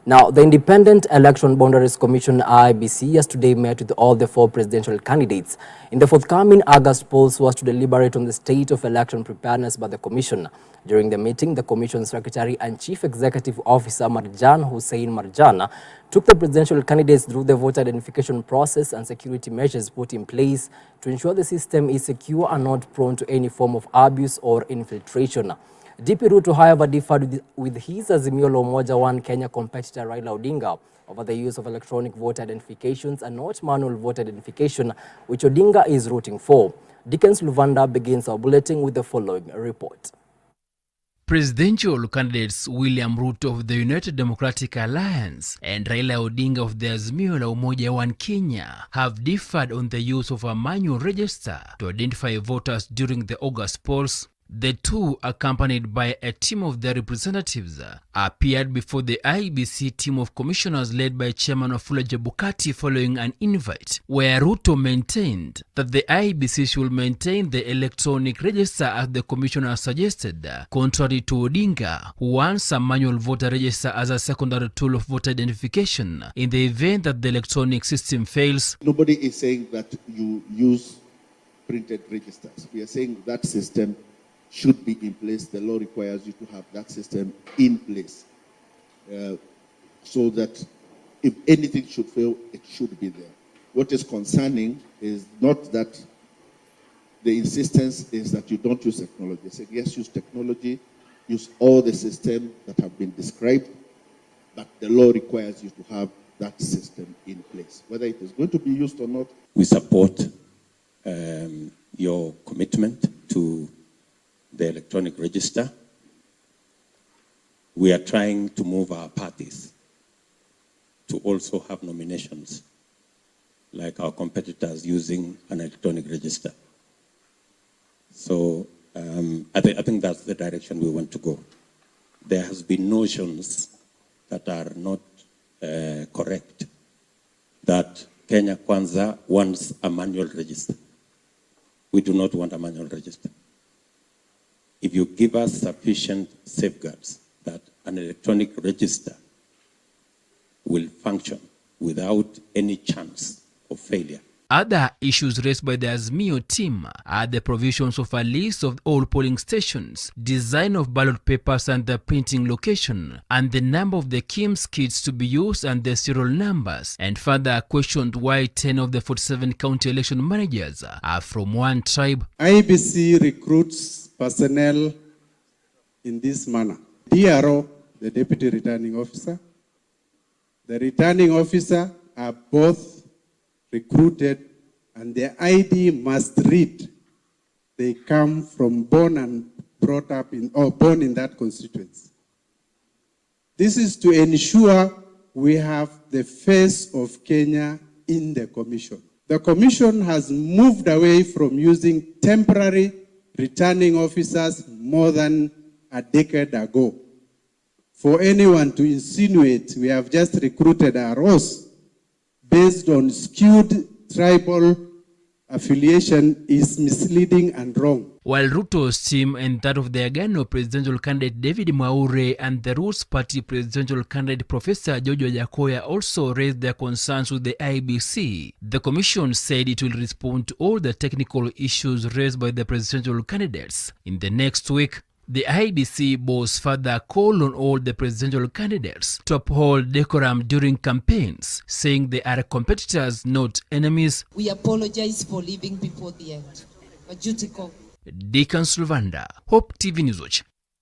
Now, the Independent Election Boundaries Commission (IEBC) yesterday met with all the 4 presidential candidates. In the forthcoming August polls was to deliberate on the state of election preparedness by the commission. During the meeting, the commission secretary and chief executive officer Marjan Hussein Marjana took the presidential candidates through the voter identification process and security measures put in place to ensure the system is secure and not prone to any form of abuse or infiltration. DP Ruto, however, differed with his Azimio la Umoja One Kenya competitor Raila Odinga over the use of electronic voter identifications and not manual voter identification, which Odinga is rooting for. Dickens Luvanda begins our bulletin with the following report. Presidential candidates William Ruto of the United Democratic Alliance and Raila Odinga of the Azimio la Umoja One Kenya have differed on the use of a manual register to identify voters during the August polls. The two, accompanied by a team of their representatives, appeared before the IEBC team of commissioners led by Chairman Wafula Chebukati following an invite, where Ruto maintained that the IEBC should maintain the electronic register as the commissioner suggested, contrary to Odinga, who wants a manual voter register as a secondary tool of voter identification in the event that the electronic system fails. Nobody is saying that you use printed registers. We are saying that system should be in place. The law requires you to have that system in place so that if anything should fail, it should be there. What is concerning is not that the insistence is that you don't use technology. I said, yes, use technology, use all the systems that have been described, but the law requires you to have that system in place. Whether it is going to be used or not. We support your commitment to the electronic register. We are trying to move our parties to also have nominations like our competitors using an electronic register. So I think that's the direction we want to go. There has been notions that are not correct, that Kenya Kwanza wants a manual register. We do not want a manual register. If you give us sufficient safeguards that an electronic register will function without any chance of failure. Other issues raised by the Azimio team are the provisions of a list of all polling stations, design of ballot papers and the printing location, and the number of the KIMS kits to be used and the serial numbers, and further questioned why 10 of the 47 county election managers are from one tribe. IEBC recruits personnel in this manner. DRO, the Deputy Returning Officer, the Returning Officer are both recruited, and their ID must read they come from born and brought up in or born in that constituency. This is to ensure we have the face of Kenya in the commission. The commission has moved away from using temporary returning officers more than a decade ago. For anyone to insinuate we have just recruited our ROS based on skewed tribal affiliation is misleading and wrong. While Ruto's team and that of the Agano presidential candidate David Mwaure and the Roots Party presidential candidate Professor George Wajackoyah also raised their concerns with the IEBC, the commission said it will respond to all the technical issues raised by the presidential candidates. In the next week, the IEBC boss further called on all the presidential candidates to uphold decorum during campaigns, saying they are competitors, not enemies. We apologize for leaving before the end. Dickens Luvanda, Hope TV News Watch.